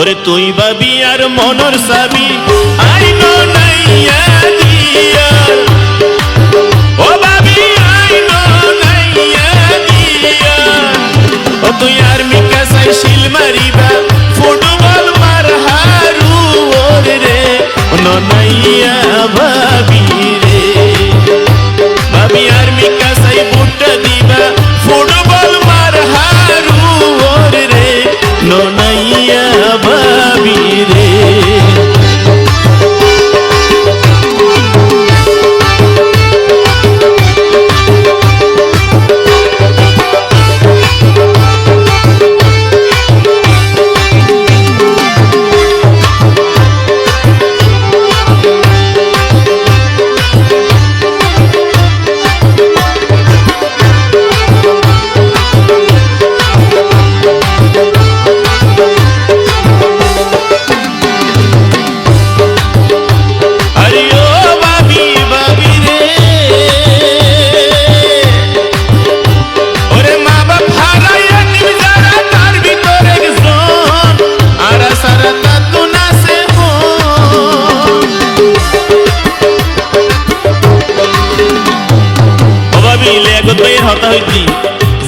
ওরে তুই ভাবি আর মনর সাবি আইনো নাইয়া দিয়া ও ভাবি আইনো নাইয়া দিয়া ও তুই আর মিকা সাই শিল মারিবা ফুটবল মার হারু ওরে রে নাইয়া ভাবি রে ভাবি আর মিকা সাই বুটটা দিবা ফুটবল মার হারু ওরে রে নাইয়া ভাবি রে হতা হইতি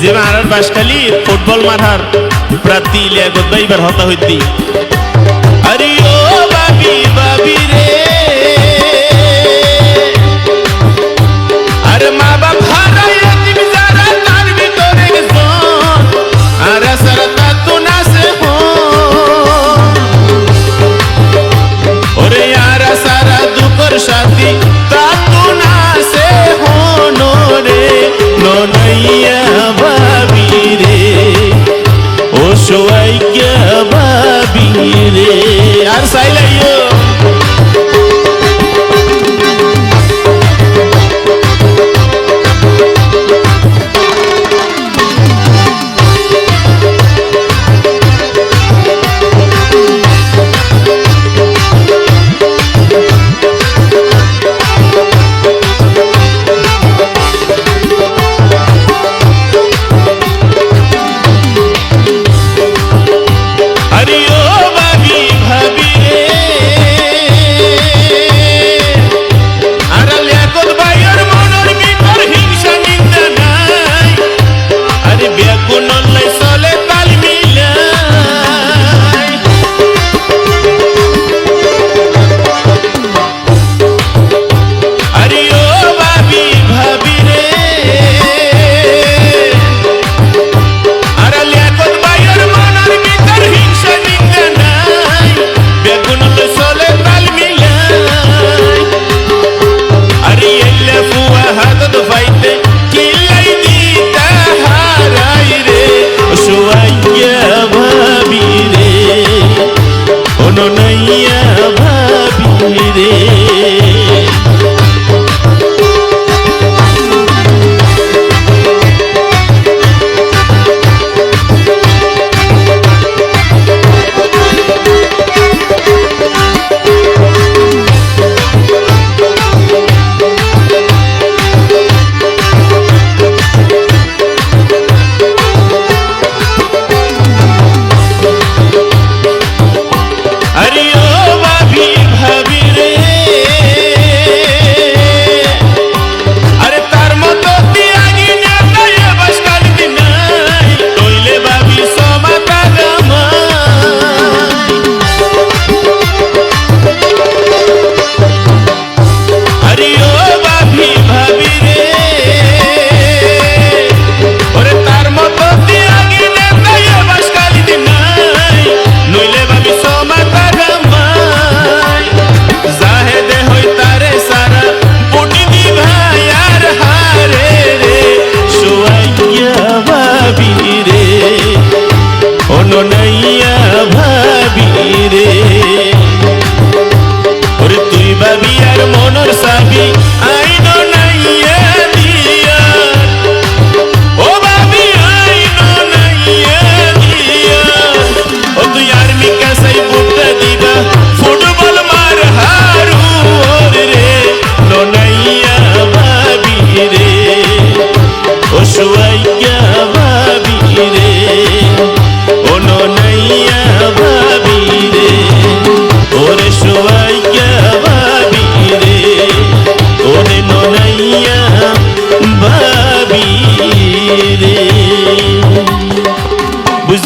যে মারার বাসখালি ফুটবল মারার প্রাতি লিয়াগত ভাইবার হতা হইতি আরে ও বাবি বাবি রে আরে মা বাপ হারাইয়া তুমি যারা তার ভিতরে গেছো আর সারাটা তো না সে হো ওরে আর সারা দুঃখর সাথী তা তো না সে হো রে নাইয়া ভাবি রে ও সোয়াইয়া ভাবি রে আর সাইলাইও আরে ও ভাবি ভাবি রে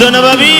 শোনো ভাবি